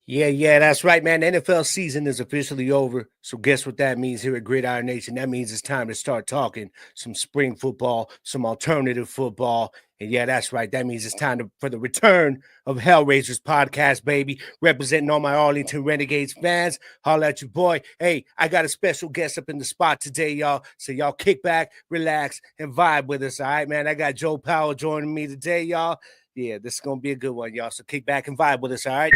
Yeah, that's right, man. The NFL season is officially over. So guess what that means here at Gridiron Nation? That means it's time to start talking some spring football, some alternative football. And yeah, that's right. That means it's time for the return of Hellraisers podcast, baby. Representing all my Arlington Renegades fans. Holla at your boy. Hey, I got a special guest up in the spot today, y'all. So y'all kick back, relax, and vibe with us. All right, man. I got Joe Powell joining me today, y'all. Yeah, this is going to be a good one, y'all. So kick back and vibe with us, all right?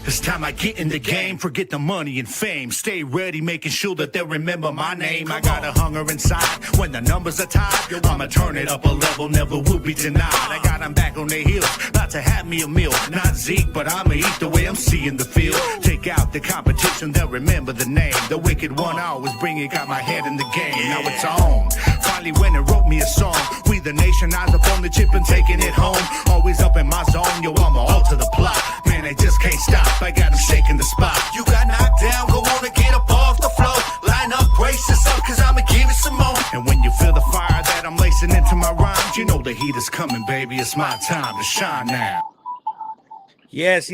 It's time I get in the game, forget the money and fame. Stay ready, making sure that they'll remember my name. I got a hunger inside, when the numbers are tied, I'ma turn it up a level, never will be denied. I got them back on their heels, about to have me a meal. Not Zeke, but I'ma eat the way I'm seeing the field. Take out the competition, they'll remember the name. The wicked one I always bring it, got my head in the game. Now it's on, finally went and wrote me a song. We the nation, eyes up on the chip and taking it home. Always up in my zone, yo, I'ma alter the plot. Man, they just can't stop. I got them shaking the spot. You got knocked down, go on and get up off the floor. Line up, brace yourself, cause I'ma give it some more. And when you feel the fire that I'm lacing into my rhymes, you know the heat is coming, baby. It's my time to shine now. Yes.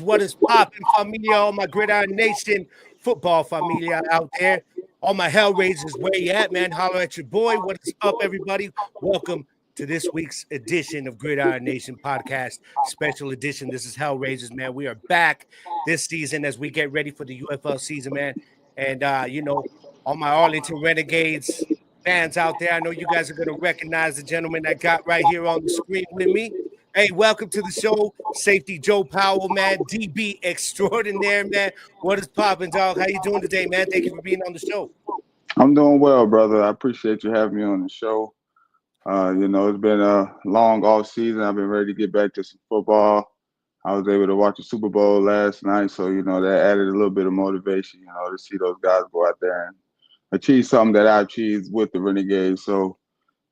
What is poppin', familia? All my Gridiron Nation football familia out there. All my Hellraisers, where you at, man? Holler at your boy. What is up, everybody? Welcome to this week's edition of Gridiron Nation podcast, special edition. This is Hellraisers, man. We are back this season as we get ready for the UFL season, man. And, all my Arlington Renegades fans out there, I know you guys are going to recognize the gentleman that got right here on the screen with me. Hey, welcome to the show, Safety Joe Powell, man, DB extraordinaire, man. What is poppin', dog? How you doing today, man? Thank you for being on the show. I'm doing well, brother. I appreciate you having me on the show. It's been a long off season. I've been ready to get back to some football. I was able to watch the Super Bowl last night, so that added a little bit of motivation, to see those guys go out there and achieve something that I achieved with the Renegades. So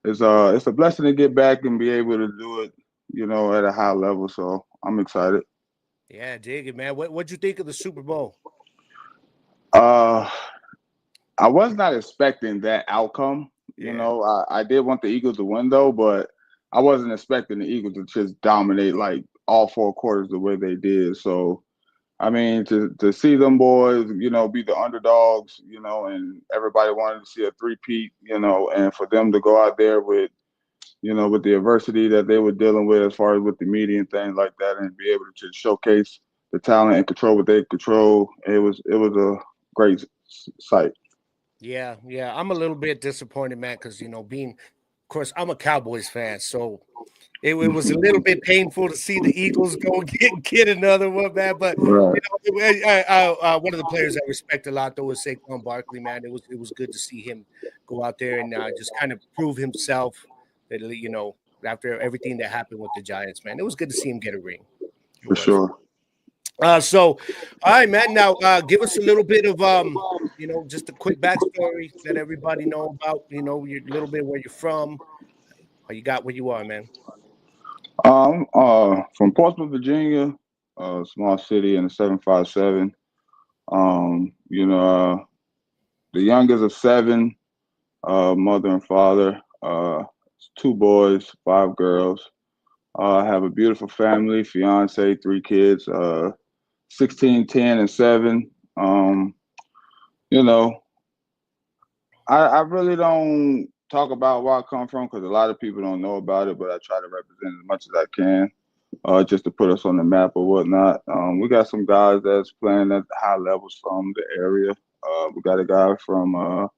it's a blessing to get back and be able to do it, at a high level. So I'm excited. Yeah, dig it, man. What'd you think of the Super Bowl? I was not expecting that outcome. I did want the Eagles to win though, but I wasn't expecting the Eagles to just dominate like all four quarters the way they did. So, I mean, to see them boys, be the underdogs, and everybody wanted to see a three-peat, and for them to go out there with, with the adversity that they were dealing with as far as with the media and things like that, and be able to just showcase the talent and control what they control, it was a great sight. Yeah. I'm a little bit disappointed, man, because of course, I'm a Cowboys fan, so it was a little bit painful to see the Eagles go get another one, man. But Right. one of the players I respect a lot, though, was Saquon Barkley, man. It was good to see him go out there and just kind of prove himself. That after everything that happened with the Giants, man, it was good to see him get a ring. For sure. So, all right, man. Now, give us a little bit of just a quick backstory that everybody know about. Your little bit where you're from, or you got where you are, man. From Portsmouth, Virginia, a small city in the 757. The youngest of seven, mother and father, two boys, five girls. I have a beautiful family, fiance, three kids, 16, 10, and 7. I really don't talk about where I come from because a lot of people don't know about it, but I try to represent as much as I can, just to put us on the map or whatnot. We got some guys that's playing at high levels from the area. We got a guy from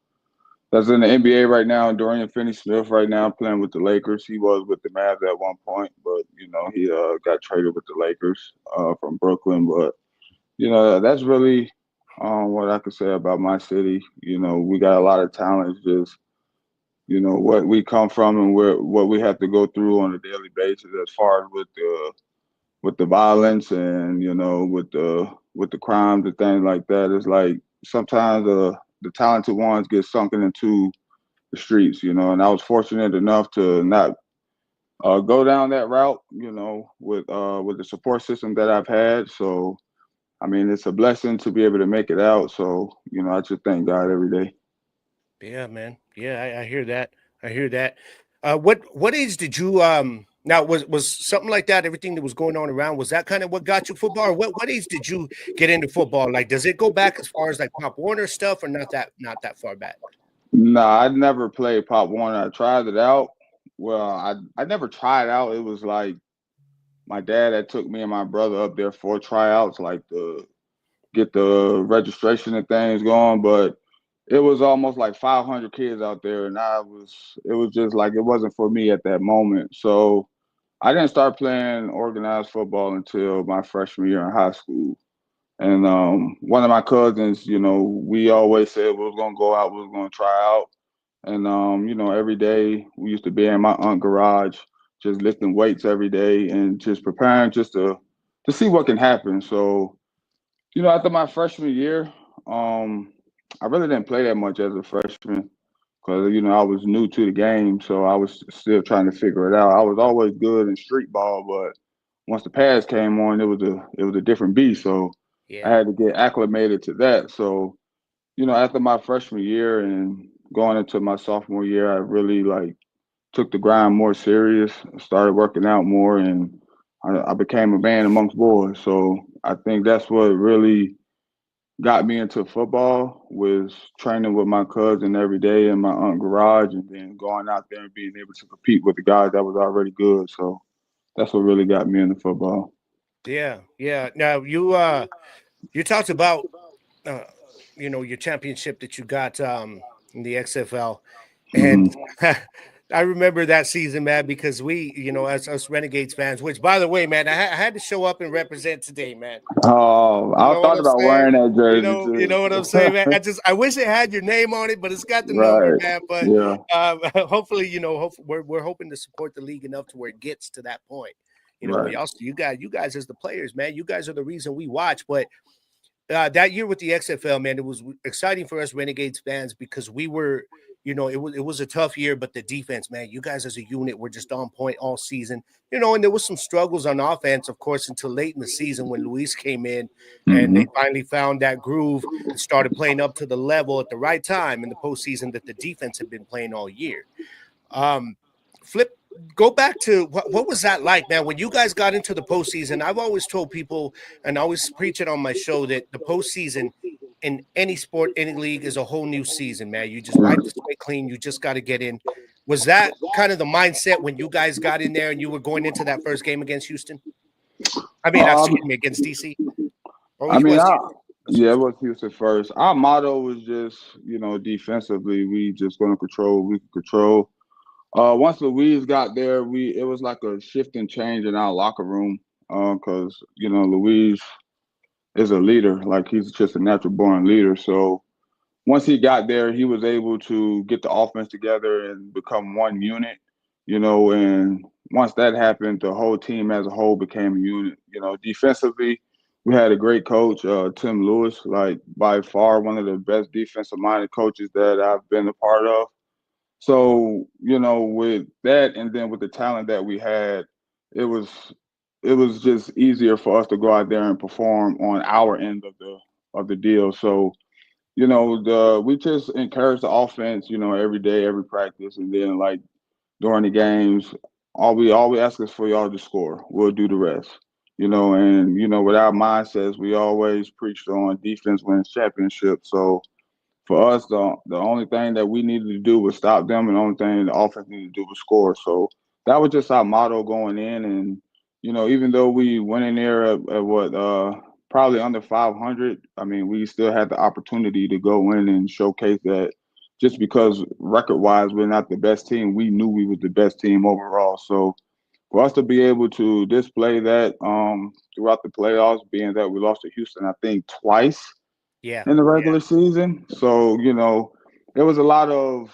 that's in the NBA right now, Dorian Finney-Smith right now playing with the Lakers. He was with the Mavs at one point, but, he got traded with the Lakers from Brooklyn. But, that's really what I could say about my city. We got a lot of talent. It's just, what we come from and what we have to go through on a daily basis as far as with the violence and, with the crimes and things like that. It's like sometimes the talented ones get sunken into the streets, and I was fortunate enough to not go down that route, with the support system that I've had. So, I mean, it's a blessing to be able to make it out. So, I just thank God every day. Yeah, man. Yeah, I hear that. I hear that. What age did you now was something like that, everything that was going on around, was that kind of what got you football? Or what age did you get into football? Like, does it go back as far as like Pop Warner stuff, or not that far back? Nah, I never played Pop Warner. I tried it out. Well, I never tried out. It was like my dad that took me and my brother up there for tryouts, like to get the registration and things going. But it was almost like 500 kids out there, and it was just like it wasn't for me at that moment. So I didn't start playing organized football until my freshman year in high school. And one of my cousins, we always said we was gonna go out, we was gonna try out. And every day we used to be in my aunt garage, just lifting weights every day and just preparing just to see what can happen. So, after my freshman year, I really didn't play that much as a freshman because I was new to the game, so I was still trying to figure it out. I was always good in street ball, but once the pads came on, it was a different beast. So I Yeah. had to get acclimated to that. So after my freshman year and going into my sophomore year, I really like took the grind more serious, started working out more, and I became a man amongst boys. So I think that's what really got me into football was training with my cousin every day in my aunt garage and then going out there and being able to compete with the guys that was already good. So that's what really got me into football. Yeah, yeah. Now you talked about uh your championship that you got in the XFL. And Hmm. I remember that season, man, because we, as us Renegades fans, which by the way, man, I had to show up and represent today, man. Oh, You I know what thought I'm about saying? wearing that You jersey know, you know what I'm too. saying, man. I wish it had your name on it, but it's got the number, Right. man. But Yeah. hopefully, we're hoping to support the league enough to where it gets to that point. Right. We also you guys as the players, man, you guys are the reason we watch. But that year with the XFL, man, it was exciting for us Renegades fans because we were, it was a tough year, but the defense, man, you guys as a unit were just on point all season, and there was some struggles on offense, of course, until late in the season when Luis came in and Hmm. they finally found that groove and started playing up to the level at the right time in the postseason that the defense had been playing all year. Um, flip, go back to what was that like, man? When you guys got into the postseason, I've always told people and I always preach it on my show that the postseason in any sport, any league is a whole new season, man. You just wipe the slate clean. You just got to get in. Was that kind of the mindset when you guys got in there and you were going into that first game against Houston? I mean, Um, excuse me, against DC. Or I was mean, Houston? Was yeah, it Houston? was Houston first. Our motto was just, defensively, we just going to control what we can control. Once Louise got there, it was like a shift and change in our locker room. Because Louise is a leader, like he's just a natural born leader. So once he got there, he was able to get the offense together and become one unit. And once that happened, the whole team as a whole became a unit. Defensively, we had a great coach, Tim Lewis, like by far one of the best defensive minded coaches that I've been a part of. So, with that and then with the talent that we had, it was it was just easier for us to go out there and perform on our end of the deal. So, we just encourage the offense, every day, every practice, and then like during the games, all we ask is for y'all to score. We'll do the rest. And with our mindsets, we always preached on defense wins championships. So for us, the only thing that we needed to do was stop them, and the only thing the offense needed to do was score. So that was just our motto going in. And even though we went in there at what probably under 500, I mean, we still had the opportunity to go in and showcase that. Just because record-wise we're not the best team, we knew we was the best team overall. So for us to be able to display that throughout the playoffs, being that we lost to Houston, I think twice Yeah, in the yeah, regular season. So, there was a lot of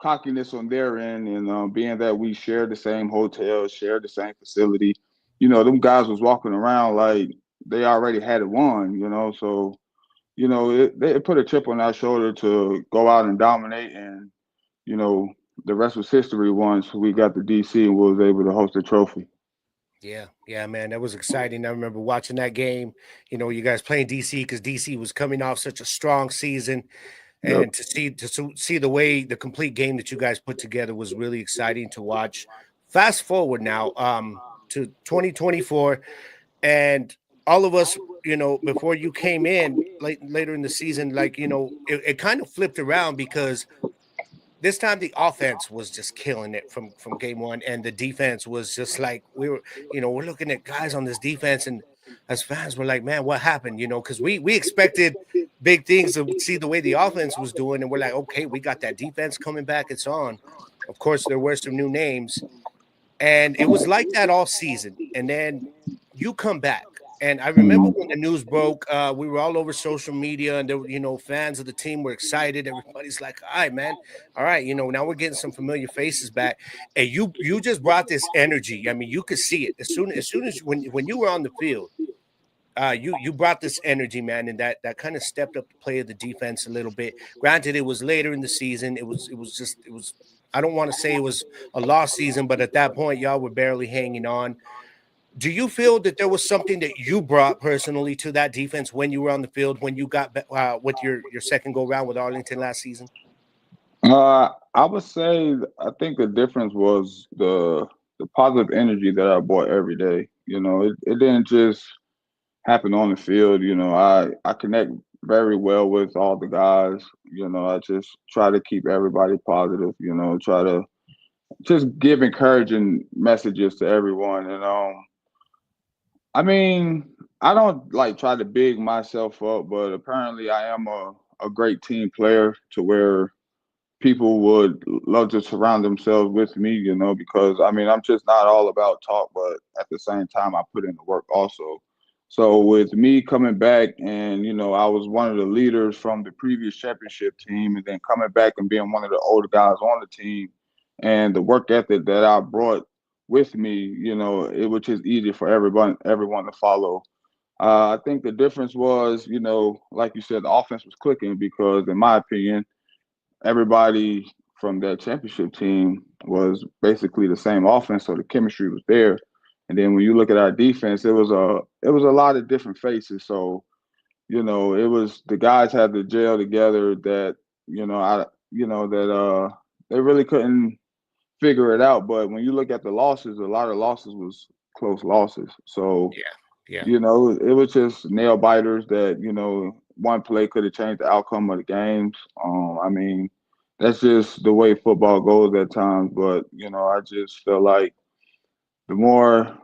cockiness on their end. And being that we shared the same hotel, shared the same facility, them guys was walking around like they already had it won, So, it put a chip on our shoulder to go out and dominate. And, you know, the rest was history once we got to DC and we was able to host the trophy. yeah, yeah, man. That was exciting. I remember watching that game. You guys playing DC because DC was coming off such a strong season. Yep. And to see the way the complete game that you guys put together was really exciting to watch. Fast forward now to 2024, and all of us, before you came in later in the season, it kind of flipped around because this time the offense was just killing it from game one, and the defense was just like we're looking at guys on this defense, and as fans we're like, man, what happened? Because we expected big things to see the way the offense was doing, and we're like, okay, we got that defense coming back, it's on. Of course, there were some new names, and it was like that all season, and then you come back. And I remember when the news broke, we were all over social media, and there were, fans of the team were excited. Everybody's like, "All right, man, all right, now we're getting some familiar faces back." And you just brought this energy. I mean, you could see it as soon as when you were on the field. You brought this energy, man, and that kind of stepped up the play of the defense a little bit. Granted, it was later in the season. It was. I don't want to say it was a lost season, but at that point, y'all were barely hanging on. Do you feel that there was something that you brought personally to that defense when you were on the field, when you got with your second go round with Arlington last season? I would say I think the difference was the positive energy that I brought every day. It didn't just happen on the field. I connect very well with all the guys. I just try to keep everybody positive. Try to just give encouraging messages to everyone. And I mean, I don't like try to big myself up, but apparently I am a great team player to where people would love to surround themselves with me, because I mean, I'm just not all about talk, but at the same time, I put in the work also. So with me coming back and, I was one of the leaders from the previous championship team and then coming back and being one of the older guys on the team and the work ethic that I brought with me, it was just easy for everyone to follow. I think the difference was, like you said, the offense was clicking because, in my opinion, everybody from that championship team was basically the same offense, so the chemistry was there. And then when you look at our defense, it was a lot of different faces. So it was the guys had to gel together that they really couldn't figure it out. But when you look at the losses, a lot of losses was close losses. So Yeah. it was just nail biters that, one play could have changed the outcome of the games. I mean, that's just the way football goes at times. But, I just feel like the more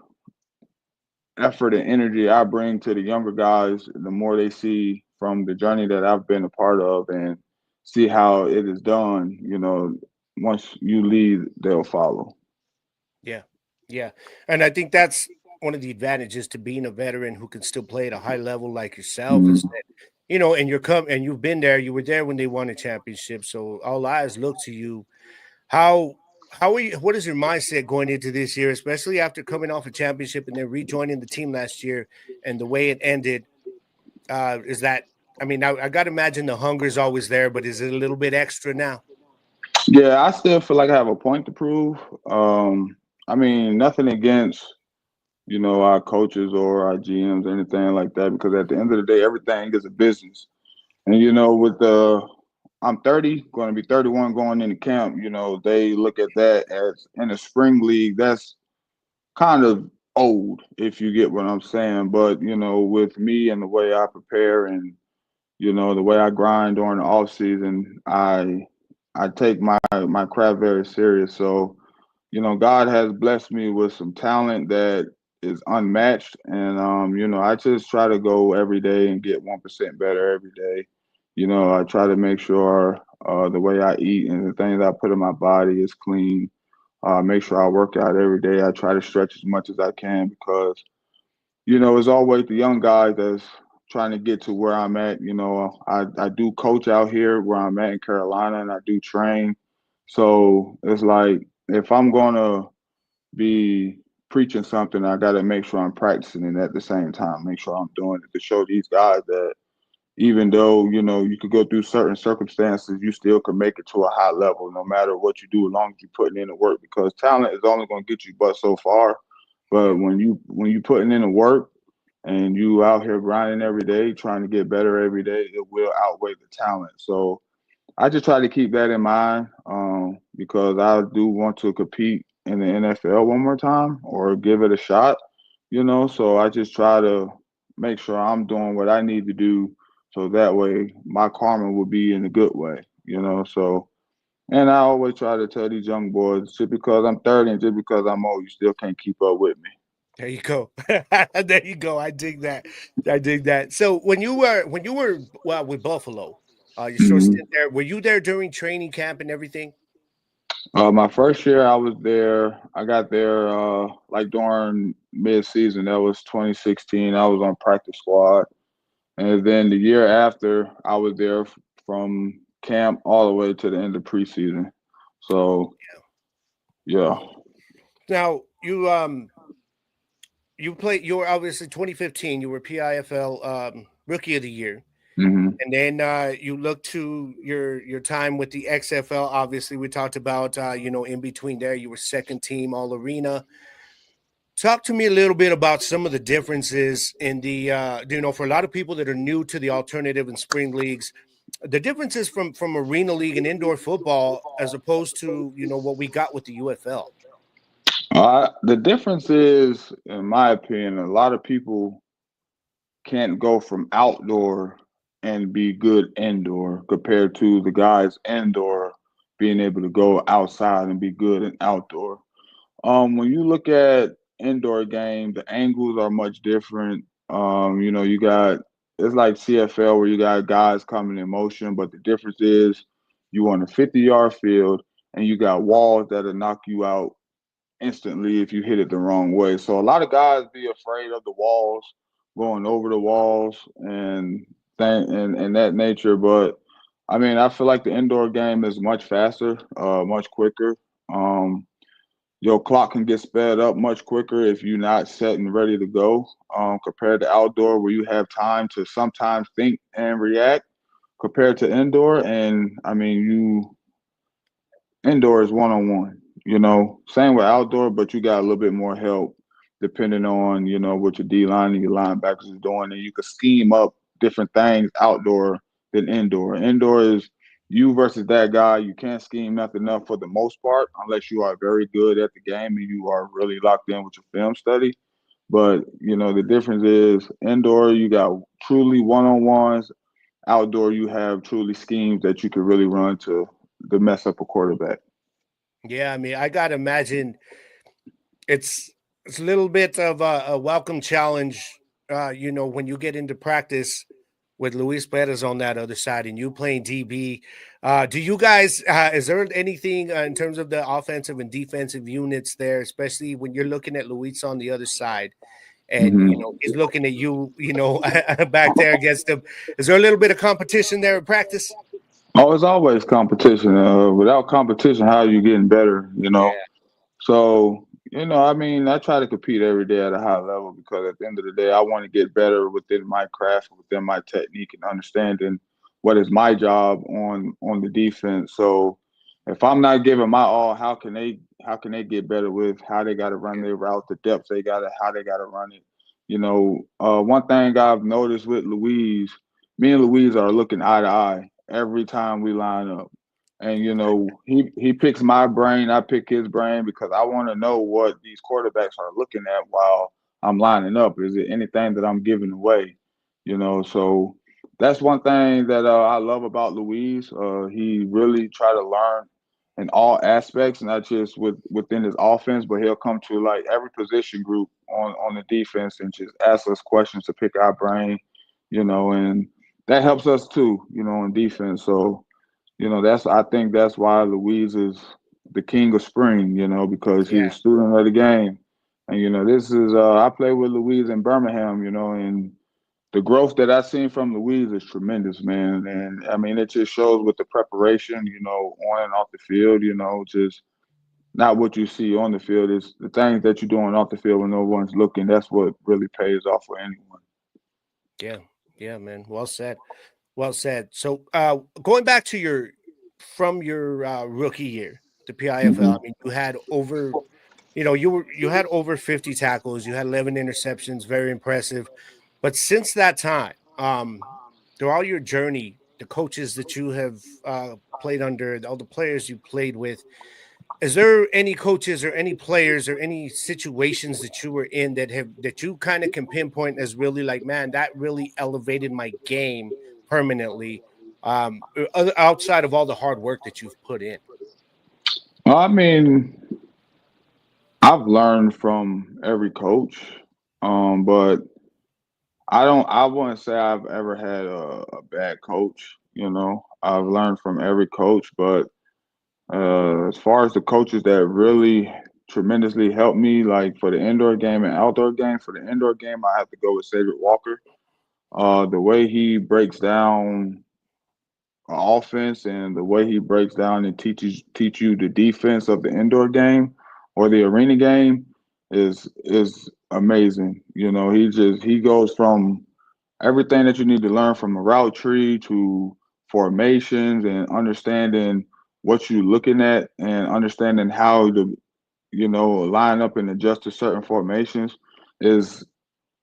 effort and energy I bring to the younger guys, the more they see from the journey that I've been a part of and see how it is done, once you lead, they'll follow. Yeah, yeah, and I think that's one of the advantages to being a veteran who can still play at a high level like yourself. Is Mhm. that and you've been there. You were there when they won a championship, so all eyes look to you. How how are you? What is your mindset going into this year, especially after coming off a championship and then rejoining the team last year and the way it ended? Is that? I mean, I got to imagine the hunger is always there, but is it a little bit extra now? Yeah, I still feel like I have a point to prove. I mean, nothing against, our coaches or our GMs or anything like that, because at the end of the day, everything is a business. And, I'm 30, going to be 31 going into camp, they look at that as in a spring league. That's kind of old, if you get what I'm saying. But, with me and the way I prepare and, the way I grind during the off season, I take my craft very serious. So, God has blessed me with some talent that is unmatched. And, I just try to go every day and get 1% better every day. I try to make sure the way I eat and the things I put in my body is clean. Make sure I work out every day. I try to stretch as much as I can because, it's always the young guys that's trying to get to where I'm at. I do coach out here where I'm at in Carolina and I do train. So it's like if I'm going to be preaching something, I got to make sure I'm practicing it at the same time. Make sure I'm doing it to show these guys that even though you could go through certain circumstances, you still can make it to a high level, no matter what you do, as long as you're putting in the work. Because talent is only going to get you but so far. But Yeah, when you putting in the work and you out here grinding every day, trying to get better every day, it will outweigh the talent. So I just try to keep that in mind because I do want to compete in the NFL one more time or give it a shot, So I just try to make sure I'm doing what I need to do so that way my karma will be in a good way. So, and I always try to tell these young boys just because I'm 30 and just because I'm old, you still can't keep up with me. There you go. There you go. I dig that. I dig that. So when you were well with Buffalo, your short Mhm. stint there, were you there during training camp and everything? My first year I was there, I got there like during mid-season. That was 2016. I was on practice squad. And then the year after, I was there from camp all the way to the end of preseason. So, yeah. Now you played. You were obviously 2015. You were PIFL Rookie of the Year, hmm and then you look to your time with the XFL. Obviously, we talked about in between there, you were second team All Arena. Talk to me a little bit about some of the differences in the for a lot of people that are new to the alternative and spring leagues, the differences from arena league and indoor football as opposed to what we got with the UFL. The difference is, in my opinion, a lot of people can't go from outdoor and be good indoor compared to the guys indoor being able to go outside and be good in outdoor. When you look at indoor game, the angles are much different. You got it's like CFL where you got guys coming in motion, but the difference is you on a 50-yard field and you got walls that'll knock you out instantly if you hit it the wrong way. So a lot of guys be afraid of the walls, going over the walls and that nature. But I mean, I feel like the indoor game is much faster, much quicker. Um, your clock can get sped up much quicker if you're not set and ready to go, compared to outdoor where you have time to sometimes think and react compared to indoor. And I mean, you indoor is one on one. Same with outdoor, but you got a little bit more help depending on what your D line and your linebackers is doing, and you can scheme up different things outdoor than indoor. Indoor is you versus that guy. You can't scheme nothing up for the most part unless you are very good at the game and you are really locked in with your film study. But the difference is indoor you got truly one on ones. Outdoor you have truly schemes that you can really run to mess up a quarterback. Yeah, I mean, I gotta imagine it's it's a little bit of a welcome challenge. When you get into practice with Luis Perez on that other side and you playing DB, do you guys? Is there anything in terms of the offensive and defensive units there, especially when you're looking at Luis on the other side? And hmm he's looking at you, back there against him. Is there a little bit of competition there in practice? Oh, it's always competition. Without competition, how are you getting better? Yeah, So, I mean, I try to compete every day at a high level because at the end of the day, I want to get better within my craft, within my technique, and understanding what is my job on the defense. So, if I'm not giving my all, how can they get better with how they got to run their route, the depth they got to, how they got to run it. One thing I've noticed with Louise, me and Louise are looking eye to eye every time we line up. And he picks my brain, I pick his brain because I want to know what these quarterbacks are looking at while I'm lining up. Is it anything that I'm giving away? So that's one thing that I love about Louise. He really try to learn in all aspects, not just within his offense, but he'll come to like every position group on the defense and just ask us questions to pick our brain, and that helps us too, in defense. So I think that's why Louise is the king of spring, because he's yeah. a student of the game. And this is I played with Louise in Birmingham, and the growth that I've seen from Louise is tremendous, man. And I mean it just shows with the preparation, on and off the field, just not what you see on the field, is the things that you're doing off the field when no one's looking. That's what really pays off for anyone. Yeah, yeah, man. Well said. Well said. So, going back to your rookie year, the PIFL. I hmm mean, you had over, you had over 50 tackles. You had 11 interceptions. Very impressive. But since that time, through all your journey, the coaches that you have played under, all the players you played with, is there any coaches or any players or any situations that you were in that you kind of can pinpoint as really like, man, that really elevated my game permanently, outside of all the hard work that you've put in? I mean, I've learned from every coach, but I wouldn't say I've ever had a bad coach. I've learned from every coach, but as far as the coaches that really tremendously helped me, like for the indoor game and outdoor game, for the indoor game, I have to go with Cedric Walker. The way he breaks down offense and the way he breaks down and teach you the defense of the indoor game or the arena game is amazing. He goes from everything that you need to learn from a route tree to formations and understanding what you're looking at and understanding how to line up and adjust to certain formations is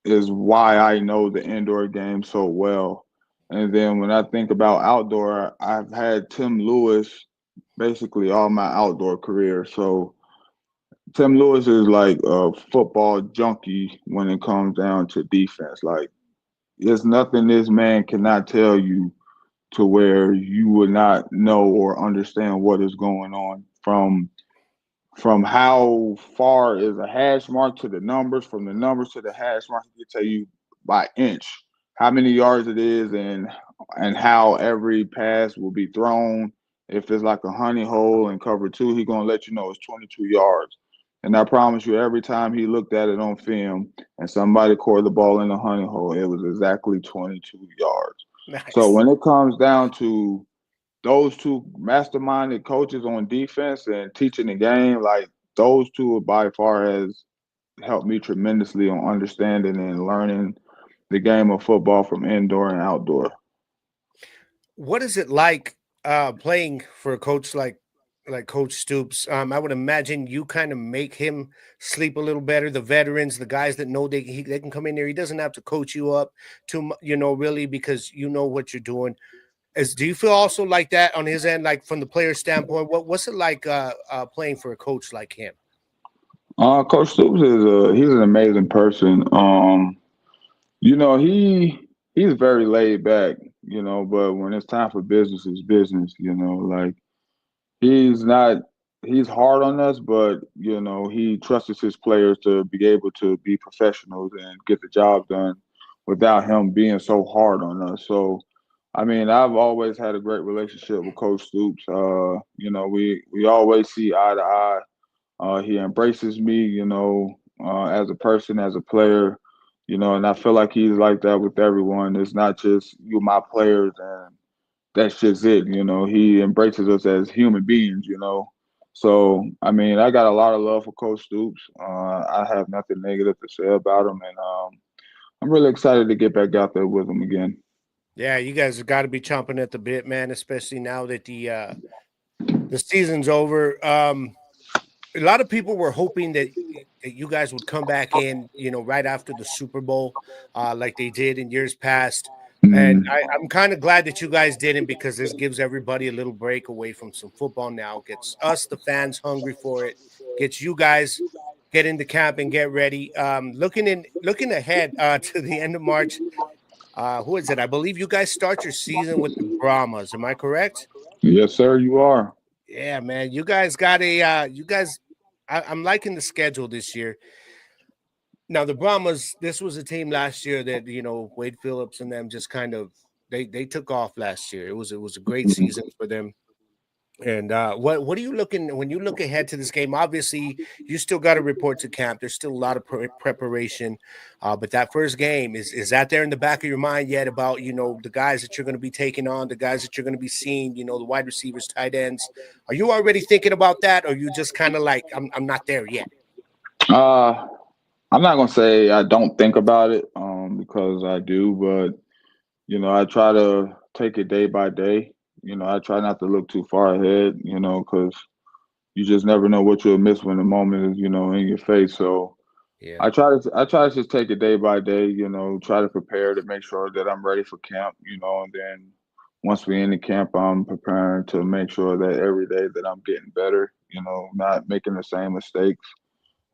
is why I know the indoor game so well. And then when I think about outdoor, I've had Tim Lewis basically all my outdoor career. So Tim Lewis is like a football junkie when it comes down to defense. Like there's nothing this man cannot tell you to where you would not know or understand what is going on from how far is a hash mark to the numbers, from the numbers to the hash mark, he can tell you by inch how many yards it is and how every pass will be thrown. If it's like a honey hole in cover two, he's gonna let you know it's 22 yards. And I promise you, every time he looked at it on film and somebody caught the ball in the honey hole, it was exactly 22 yards. So Nice. when it comes down to those two masterminded coaches on defense and teaching the game, like those two by far has helped me tremendously on understanding and learning the game of football from indoor and outdoor. What is it like playing for a coach like Coach Stoops? I would imagine you kind of make him sleep a little better. The veterans, the guys that know they can come in there. He doesn't have to coach you up really, because you know what you're doing. Do you feel also like that on his end, like from the player standpoint? What's it like playing for a coach like him? Coach Stoops he's an amazing person. He's very laid back, but when it's time for business, it's business. Like he's not he's hard on us, but he trusts his players to be able to be professionals and get the job done without him being so hard on us. So I mean, I've always had a great relationship with Coach Stoops. We always see eye to eye. He embraces me, as a person, as a player, and I feel like he's like that with everyone. It's not just you, my players, and that's just it. He embraces us as human beings. So, I mean, I got a lot of love for Coach Stoops. I have nothing negative to say about him, and I'm really excited to get back out there with him again. Yeah, you guys have got to be chomping at the bit, man, especially now that the season's over. A lot of people were hoping that you guys would come back in, right after the Super Bowl, like they did in years past. And Mm, I'm kind of glad that you guys didn't, because this gives everybody a little break away from some football now. Gets us, the fans, hungry for it. Gets you guys get into camp and get ready. Looking ahead to the end of March. Who is it? I believe you guys start your season with the Brahmas. Am I correct? yes, sir, you are. Yeah, man. You guys got you guys. I'm liking the schedule this year. Now the Brahmas, this was a team last year that Wade Phillips and them just kind of they took off last year. It was a great season for them. And what are you looking when you look ahead to this game? Obviously, you still got to report to camp. There's still a lot of preparation, but that first game is that there in the back of your mind yet about the guys that you're going to be taking on, the guys that you're going to be seeing, the wide receivers, tight ends. Are you already thinking about that, or are you just kind of like I'm not there yet? Uh, I'm not gonna say I don't think about it, because I do, but I try to take it day by day. I try not to look too far ahead, because you just never know what you'll miss when the moment is, in your face. So Yeah. I try to just take it day by day, try to prepare to make sure that I'm ready for camp, and then once we in the camp, I'm preparing to make sure that every day that I'm getting better, not making the same mistakes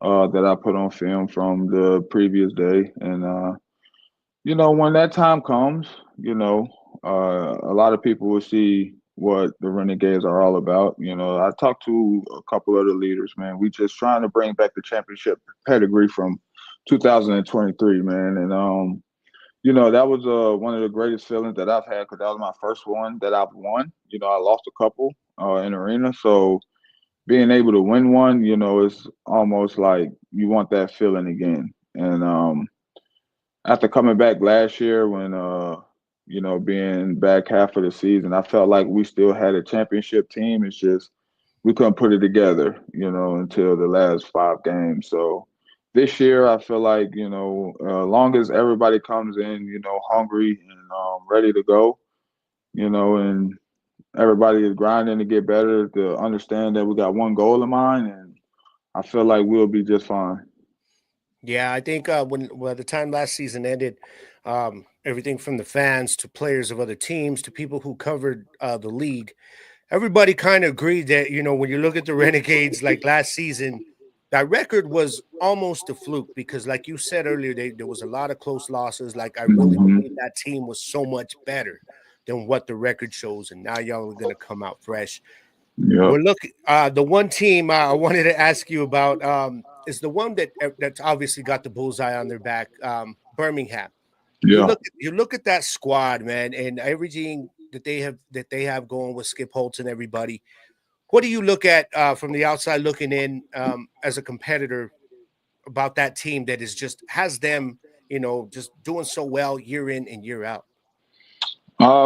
that I put on film from the previous day. And, when that time comes, a lot of people will see what the Renegades are all about. I talked to a couple other leaders, man. We just trying to bring back the championship pedigree from 2023, man. And, that was one of the greatest feelings that I've had because that was my first one that I've won. I lost a couple in arena. So being able to win one, it's almost like you want that feeling again. And after coming back last year when, being back half of the season, I felt like we still had a championship team. It's just we couldn't put it together, until the last 5 games. So this year, I feel like, long as everybody comes in, hungry and ready to go, and everybody is grinding to get better, to understand that we got one goal in mind, and I feel like we'll be just fine. Yeah, I think when by the time last season ended, everything from the fans to players of other teams to people who covered the league, everybody kind of agreed that, when you look at the Renegades like last season, that record was almost a fluke because, like you said earlier, there was a lot of close losses. Like, I really believe that team was so much better than what the record shows. And now y'all are going to come out fresh. Yeah. We're looking the one team I wanted to ask you about is the one that's obviously got the bullseye on their back, Birmingham. Yeah. You look at that squad, man, and everything that they have going with Skip Holtz and everybody. What do you look at from the outside looking in as a competitor about that team that is just has them, just doing so well year in and year out?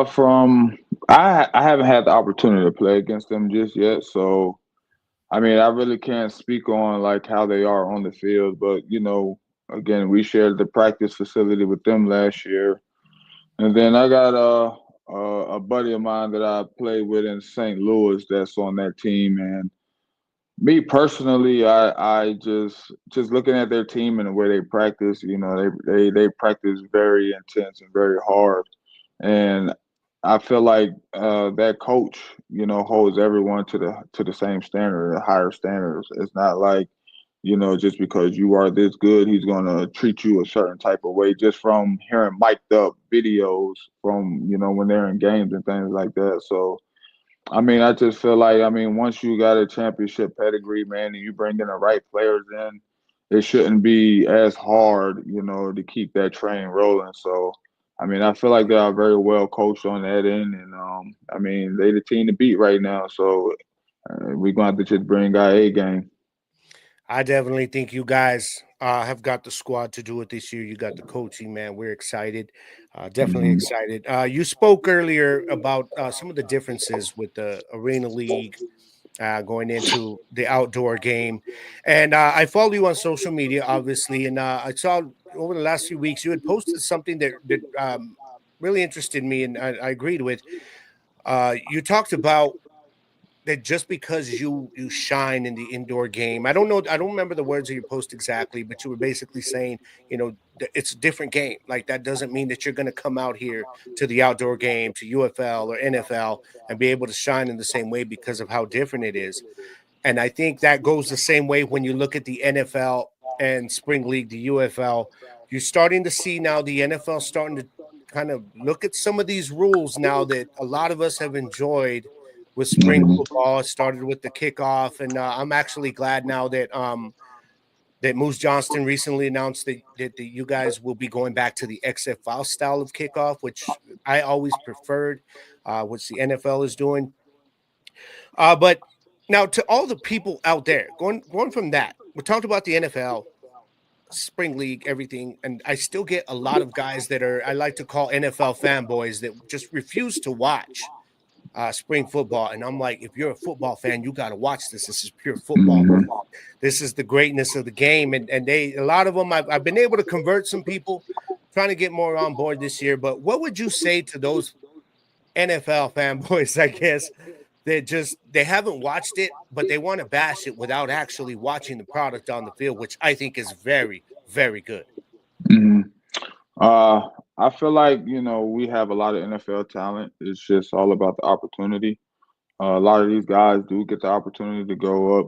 From I haven't had the opportunity to play against them just yet, so I mean I really can't speak on like how they are on the field, but again we shared the practice facility with them last year, and then I got a buddy of mine that I played with in St. Louis that's on that team, and me personally, I just looking at their team and the way they practice, they practice very intense and very hard, and I feel like that coach, holds everyone to the same standard, the higher standards. It's not like, just because you are this good, he's gonna treat you a certain type of way. Just from hearing mic'd up videos from when they're in games and things like that. So I mean, I just feel like, once you got a championship pedigree, man, and you bring in the right players in, it shouldn't be as hard, to keep that train rolling. So, I feel like they are very well coached on that end, and they the team to beat right now. So we're gonna have to just bring our A game. I definitely think you guys have got the squad to do it this year. You got the coaching, man. We're excited. Definitely Mhm. excited. You spoke earlier about some of the differences with the Arena League going into the outdoor game. And I follow you on social media, obviously. And I saw over the last few weeks you had posted something that really interested me and I agreed with. You talked about that just because you shine in the indoor game. I don't know, I don't remember the words of your post exactly, but you were basically saying, it's a different game. Like, that doesn't mean that you're going to come out here to the outdoor game, to UFL or NFL, and be able to shine in the same way because of how different it is. And I think that goes the same way when you look at the NFL and Spring League, the UFL. You're starting to see now the NFL starting to kind of look at some of these rules now that a lot of us have enjoyed with spring Mhm. football. It started with the kickoff, and I'm actually glad now that Moose Johnston recently announced that you guys will be going back to the XFL style of kickoff, which I always preferred, which the NFL is doing. But now, to all the people out there, going from that, we talked about the NFL, spring league, everything, and I still get a lot of guys that I like to call NFL fanboys that just refuse to watch spring football. And I'm like, if you're a football fan, you got to watch this. This is pure football. Mhm. This is the greatness of the game. And a lot of them, I've been able to convert some people, trying to get more on board this year. But what would you say to those NFL fanboys, I guess, they haven't watched it, but they want to bash it without actually watching the product on the field, which I think is very, very good. Mhm. I feel like, we have a lot of NFL talent. It's just all about the opportunity. A lot of these guys do get the opportunity to go up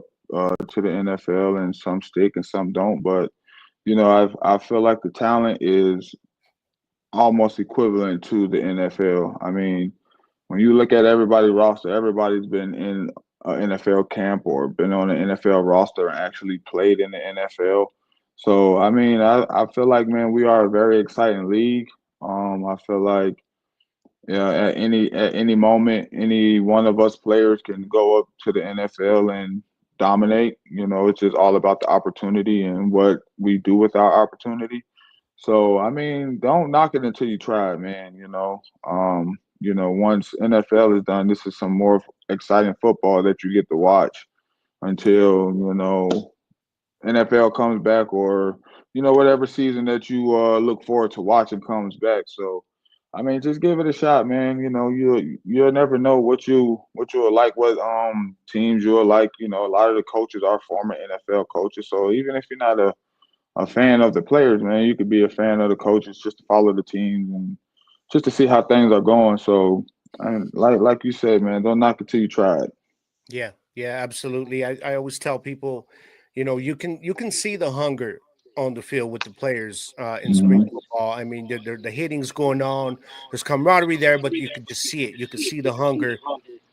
to the NFL, and some stick and some don't. But I feel like the talent is almost equivalent to the NFL. I mean, when you look at everybody's roster, everybody's been in an NFL camp or been on an NFL roster and actually played in the NFL. So I mean, I feel like, man, we are a very exciting league. I feel like, yeah, at any moment, any one of us players can go up to the NFL and dominate. It's just all about the opportunity and what we do with our opportunity. So I mean, don't knock it until you try it, man. Once NFL is done, this is some more exciting football that you get to watch until NFL comes back, or whatever season that you look forward to watching comes back. So I mean, just give it a shot, man. You'll never know what you'll like, what teams you'll like. A lot of the coaches are former NFL coaches, so even if you're not a fan of the players, man, you could be a fan of the coaches just to follow the teams and just to see how things are going. So, and like you said, man, don't knock it till you try it. Yeah, yeah, absolutely. I always tell people, you can see the hunger on the field with the players in spring Hmm. football. I mean, the hitting's going on, there's camaraderie there, but you could just see it. You could see the hunger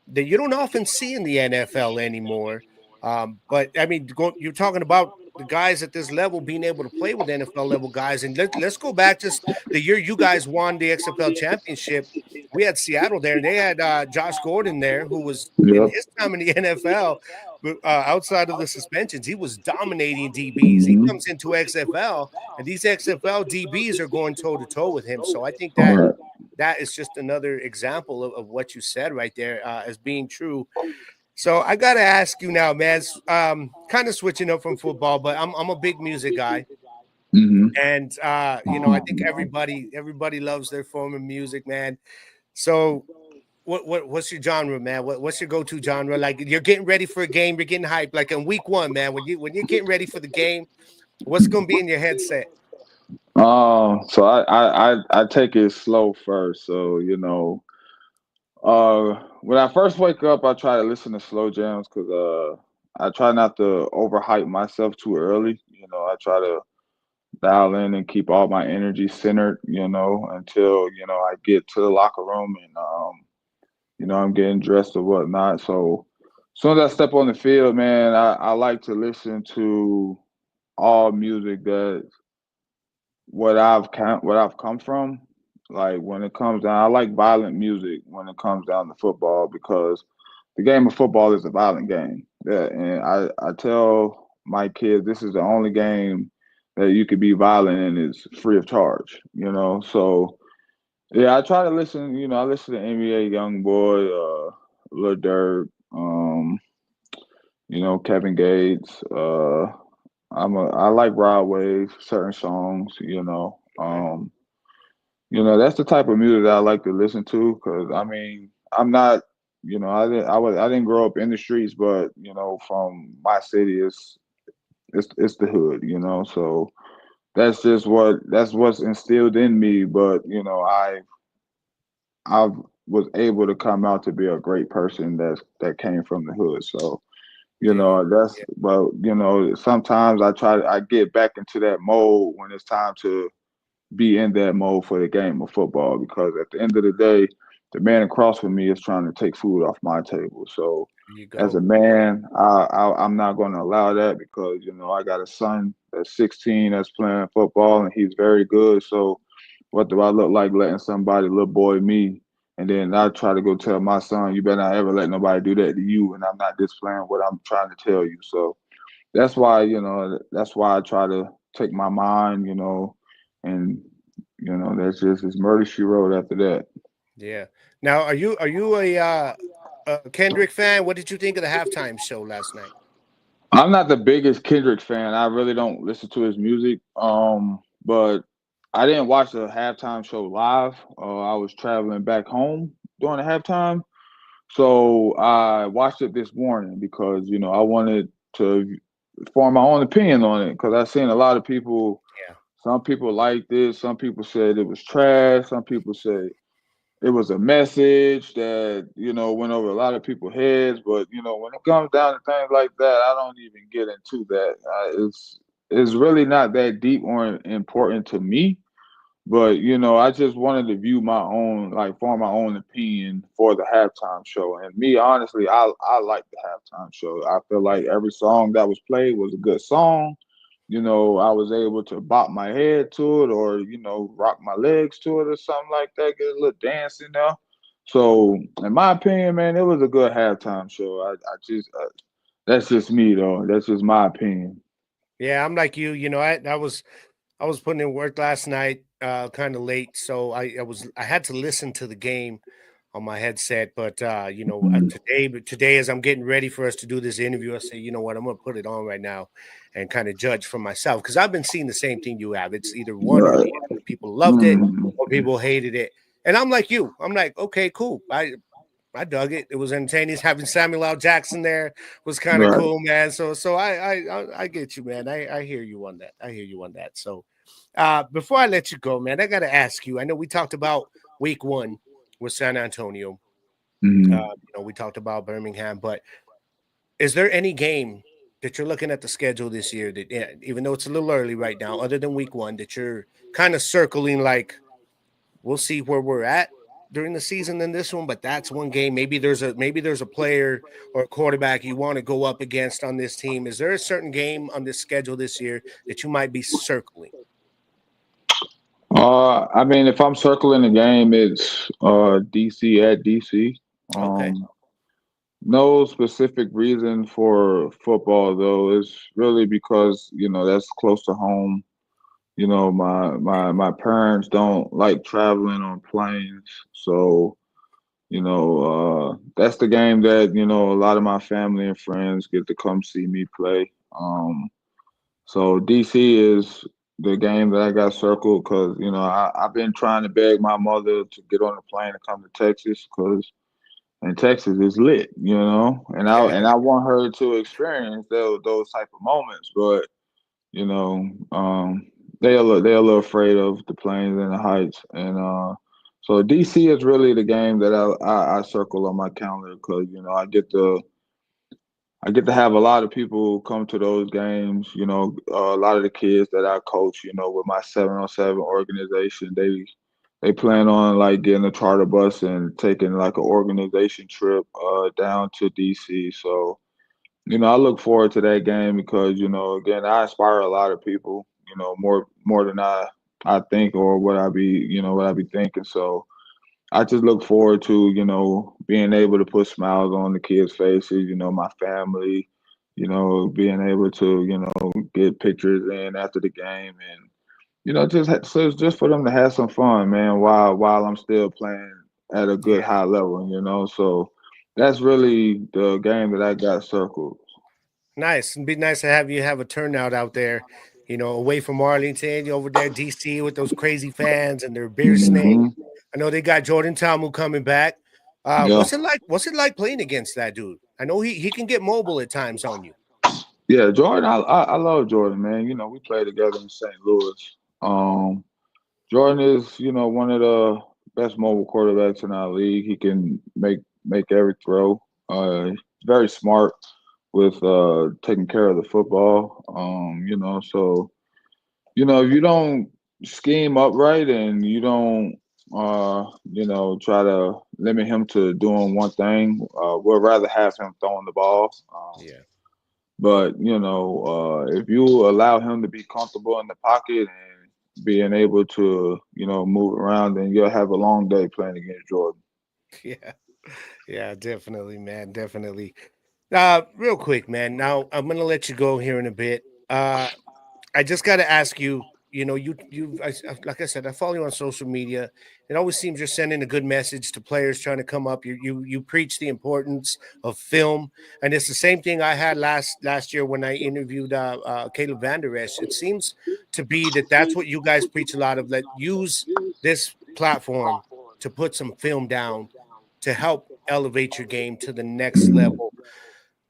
that you don't often see in the NFL anymore. But I mean, you're talking about the guys at this level being able to play with NFL level guys, and let's go back to the year you guys won the XFL Championship. We had Seattle there, and they had Josh Gordon there, who was in Yep. his time in the NFL. But outside of the suspensions, he was dominating DBs. He Hmm. comes into XFL, and these XFL DBs are going toe to toe with him. So I think All that right. that is just another example of what you said right there as being true. So I got to ask you now, man. Kind of switching up from football, but I'm a big music guy, Hmm. and I think everybody loves their form of music, man. So what's your genre, man? What's your go-to genre? Like you're getting ready for a game, you're getting hyped. Like in week one, man, when you're getting ready for the game, what's gonna be in your headset? So I take it slow first. So when I first wake up, I try to listen to slow jams because I try not to overhype myself too early. I try to dial in and keep all my energy centered. Until I get to the locker room and I'm getting dressed or whatnot. So as soon as I step on the field, man, I like to listen to all music that what I've come from. Like when it comes down, I like violent music when it comes down to football because the game of football is a violent game. Yeah, and I tell my kids this is the only game that you could be violent in is free of charge. So yeah, I try to listen. I listen to NBA YoungBoy, Lil Durk, Kevin Gates. I like Rod Wave, certain songs. Okay. That's the type of music that I like to listen to because I mean I'm not, I didn't grow up in the streets, but from my city, it's the hood. So that's what's instilled in me. But I was able to come out to be a great person that came from the hood. So Yeah. that's, Yeah. but sometimes I get back into that mode when it's time to be in that mode for the game of football because at the end of the day, the man across from me is trying to take food off my table. So There you as a go. man, I'm not going to allow that because I got a son that's 16 that's playing football and he's very good. So what do I look like letting somebody, little boy me, and then I try to go tell my son, you better not ever let nobody do that to you, and I'm not displaying what I'm trying to tell you. So that's why I try to take my mind, and that's just it's murder she wrote after that. Yeah. Now, are you a Kendrick fan? What did you think of the halftime show last night? I'm not the biggest Kendrick fan. I really don't listen to his music. But I didn't watch the halftime show live. I was traveling back home during the halftime. So I watched it this morning because, I wanted to form my own opinion on it because I've seen a lot of people Yeah. Some people liked it. Some people said it was trash. Some people said it was a message that, went over a lot of people's heads. But, when it comes down to things like that, I don't even get into that. It's really not that deep or important to me. But, I just wanted to view my own, like, form my own opinion for the halftime show. And me, honestly, I like the halftime show. I feel like every song that was played was a good song. I was able to bop my head to it or, rock my legs to it or something like that, get a little dance in there. So, in my opinion, man, it was a good halftime show. That's just me, though. That's just my opinion. Yeah, I'm like you. I was putting in work last night, kind of late, so I had to listen to the game on my headset. But today as I'm getting ready for us to do this interview, I say, you know what, I'm gonna put it on right now and kind of judge for myself because I've been seeing the same thing you have. It's either one or Right. the other. People loved it or people hated it, and I'm like you. I'm like, okay, cool. I dug it. It was entertaining. Having Samuel L. Jackson there was kind of Right. cool, man. So I get you, man. I hear you on that. I hear you on that. So before I let you go, man, I gotta ask you. I know we talked about week 1 with San Antonio. Mhm. We talked about Birmingham, but is there any game that you're looking at the schedule this year that, even though it's a little early right now, other than week 1, that you're kind of circling like we'll see where we're at during the season in this one, but that's one game. Maybe there's a player or a quarterback you want to go up against on this team. Is there a certain game on this schedule this year that you might be circling? I mean, if I'm circling the game, it's DC at DC. Okay. No specific reason for football though. It's really because that's close to home. My parents don't like traveling on planes, so that's the game that a lot of my family and friends get to come see me play. So DC is the game that I got circled because I've been trying to beg my mother to get on the plane and come to Texas because in Texas is lit, and I want her to experience those type of moments, but you know, they're a little afraid of the planes and the heights, and so DC is really the game that I circle on my calendar because I get to have a lot of people come to those games. A lot of the kids that I coach, with my 707 organization, they plan on like getting a charter bus and taking like an organization trip down to DC. So, I look forward to that game because, again, I inspire a lot of people, more than I think or what I be thinking. So I just look forward to, being able to put smiles on the kids' faces, my family, being able to, get pictures in after the game and so it's just for them to have some fun, man, while I'm still playing at a good Yeah. high level, So that's really the game that I got circled. Nice. It'd be nice to have you have a turnout out there, away from Arlington, over there, DC, with those crazy fans and their beer snake. Hmm. I know they got Jordan Tamu coming back. Yeah, What's it like playing against that dude? I know he can get mobile at times on you. yeah, Jordan. I love Jordan, man. We played together in St. Louis. Um, Jordan is, one of the best mobile quarterbacks in our league. He can make every throw. He's very smart with taking care of the football. So if you don't scheme up right and you don't try to limit him to doing one thing, we'd rather have him throwing the ball. Yeah. But if you allow him to be comfortable in the pocket and being able to move around, then you'll have a long day playing against Jordan. Yeah. Yeah, definitely, man. Definitely. Real quick, man. Now I'm gonna let you go here in a bit. I just got to ask you. Like I said, I follow you on social media. It always seems you're sending a good message to players trying to come up. You preach the importance of film, and it's the same thing I had last year when I interviewed Caleb Van Der Esch. It seems to be that's what you guys preach a lot of. That use this platform to put some film down to help elevate your game to the next Mhm. level.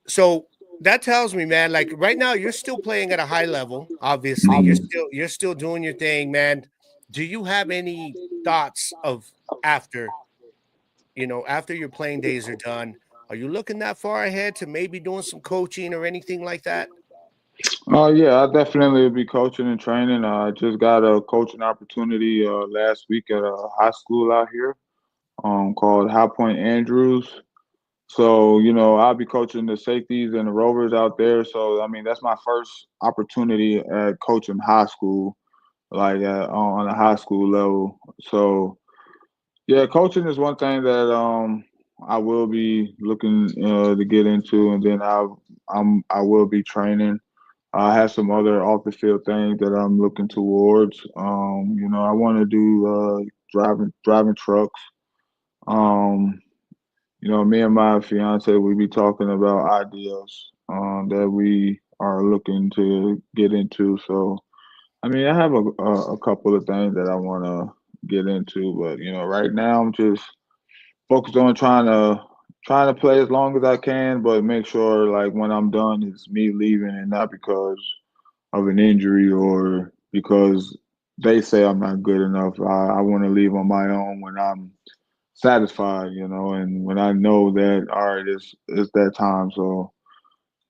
So that tells me, man, like right now you're still playing at a high level. Obviously, you're still doing your thing, man. Do you have any thoughts of after, after your playing days are done? Are you looking that far ahead to maybe doing some coaching or anything like that? Oh yeah, I definitely will be coaching and training. I just got a coaching opportunity last week at a high school out here, called High Point Andrews. So, I'll be coaching the safeties and the rovers out there. So, I mean, that's my first opportunity at coaching high school, like on a high school level. So, yeah, coaching is one thing that I will be looking to get into, and then I will be training. I have some other off the field things that I'm looking towards. I want to do driving trucks. Um, Me and my fiance, we be talking about ideas that we are looking to get into. So, I mean, I have a couple of things that I want to get into, but right now I'm just focused on trying to play as long as I can, but make sure like when I'm done, it's me leaving and not because of an injury or because they say I'm not good enough. I want to leave on my own when I'm satisfied, and when I know that all right, it's that time. So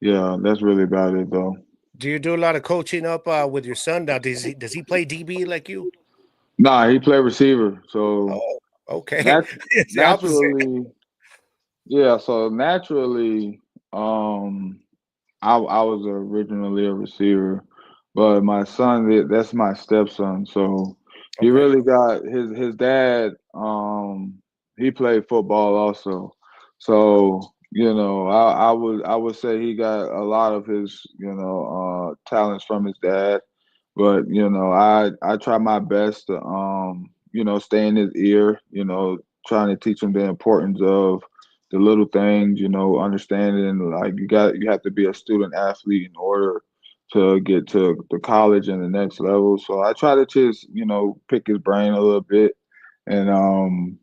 yeah, that's really about it though. Do you do a lot of coaching up with your son now? Does he play DB like you? Nah, he played receiver. So Oh, okay. nat- It's the opposite. naturally, yeah. So naturally, um, I was originally a receiver, but my son, that's my stepson. So he Okay. really got his dad. He played football also, so I would say he got a lot of his talents from his dad. But I try my best to stay in his ear. Trying to teach him the importance of the little things, understanding like you have to be a student athlete in order to get to the college and the next level. So I try to just, pick his brain a little bit. And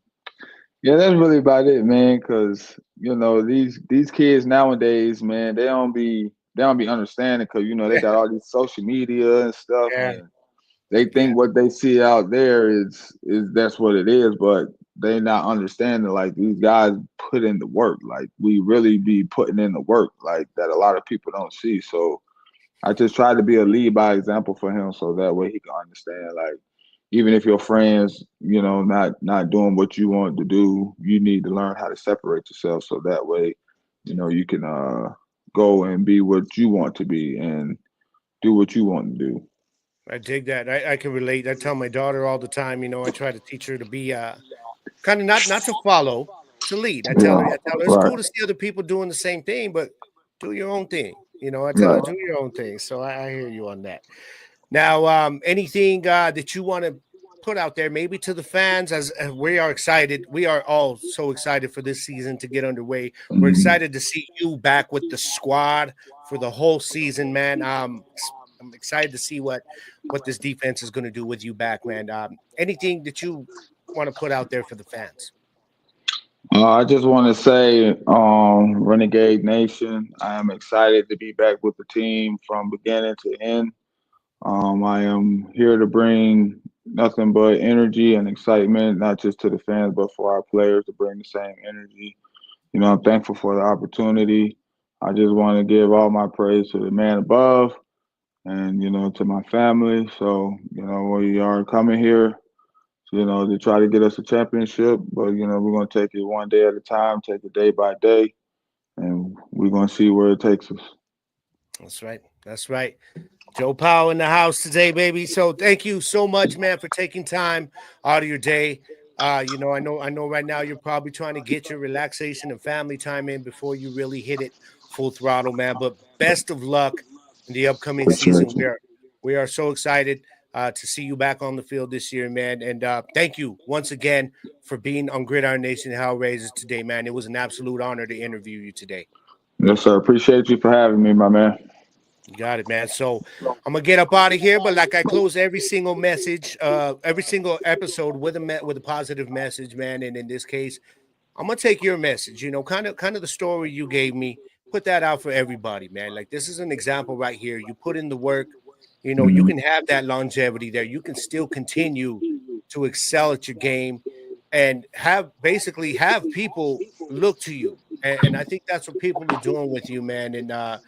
yeah, that's really about it, man, cuz these kids nowadays, man, they don't be understanding cuz they got all these social media and stuff Yeah. and they Yeah. think what they see out there is that's what it is, but they not understanding like these guys put in the work. Like we really be putting in the work, like that a lot of people don't see. So I just try to be a lead by example for him, so that way he can understand. Like even if your friends, not doing what you want to do, you need to learn how to separate yourself, so that way, you can go and be what you want to be and do what you want to do. I dig that. I can relate. I tell my daughter all the time, I try to teach her to be kind of not to follow, to lead. Yeah, I tell her it's right, cool to see other people doing the same thing, but do your own thing. I tell her right. do your own thing. So I hear you on that. Now, anything that you want to put out there, maybe to the fans, as we are excited. We are all so excited for this season to get underway. We're Mhm. excited to see you back with the squad for the whole season, man. I'm excited to see what this defense is going to do with you back, man. Anything that you want to put out there for the fans? I just want to say, Renegade Nation, I am excited to be back with the team from beginning to end. I am here to bring nothing but energy and excitement, not just to the fans, but for our players to bring the same energy. I'm thankful for the opportunity. I just want to give all my praise to the man above and, to my family. So, we are coming here, to try to get us a championship, but, we're going to take it one day at a time, take it day by day, and we're going to see where it takes us. That's right. That's right. Joe Powell in the house today, baby. So thank you so much, man, for taking time out of your day. I know right now you're probably trying to get your relaxation and family time in before you really hit it full throttle, man. But best of luck in the upcoming season. Appreciate We are so excited to see you back on the field this year, man. And thank you once again for being on Gridiron Nation Hellraisers today, man. It was an absolute honor to interview you today. Yes, sir. Appreciate you for having me, my man. You got it, man. So I'm gonna get up out of here, but like I close every single message, every single episode with with a positive message, man. And in this case, I'm gonna take your message. Kind of the story you gave me, put that out for everybody, man. Like, this is an example right here. You put in the work, you know, you can have that longevity there. You can still continue to excel at your game and basically have people look to you. And I think that's what people are doing with you, man. And a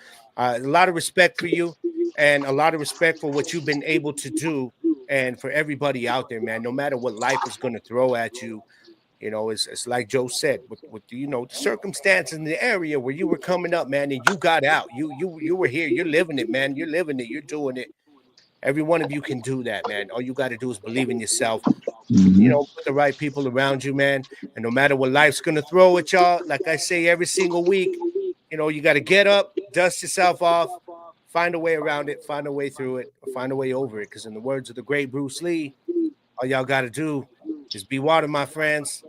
lot of respect for you and a lot of respect for what you've been able to do and for everybody out there, man. No matter what life is going to throw at you, you know, it's like Joe said, with you know, the circumstances in the area where you were coming up, man, and you got out. You were here. You're living it, man. You're living it. You're doing it. Every one of you can do that, man. All you got to do is believe in yourself. You know, put the right people around you, man. And no matter what life's going to throw at y'all, like I say every single week, you know, you got to get up, dust yourself off, find a way around it, find a way through it, or find a way over it. Because in the words of the great Bruce Lee, all y'all got to do is be water, my friends.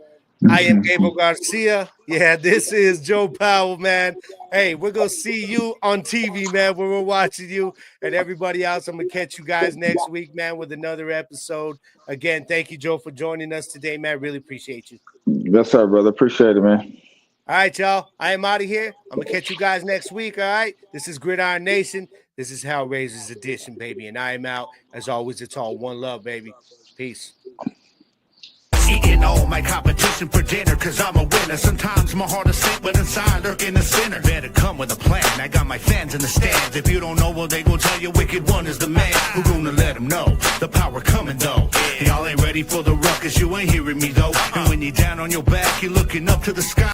I am Gabriel Garcia. Yeah, this is Joe Powell, man. Hey, we're going to see you on TV, man, when we're watching you. And everybody else, I'm going to catch you guys next week, man, with another episode. Again, thank you, Joe, for joining us today, man. Really appreciate you. Yes, sir, brother. Appreciate it, man. All right, y'all. I am out of here. I'm going to catch you guys next week, all right? This is Gridiron Nation. This is Hellraisers Edition, baby. And I am out. As always, it's all one love, baby. Peace. Eating all my competition for dinner, cause I'm a winner. Sometimes my heart is sick, but inside lurking a sinner. Better come with a plan, I got my fans in the stands. If you don't know, well, they gon' tell you Wicked One is the man. Who gonna let them know the power coming though? Y'all ain't ready for the ruckus, you ain't hearing me though. And when you're down on your back, you're looking up to the sky.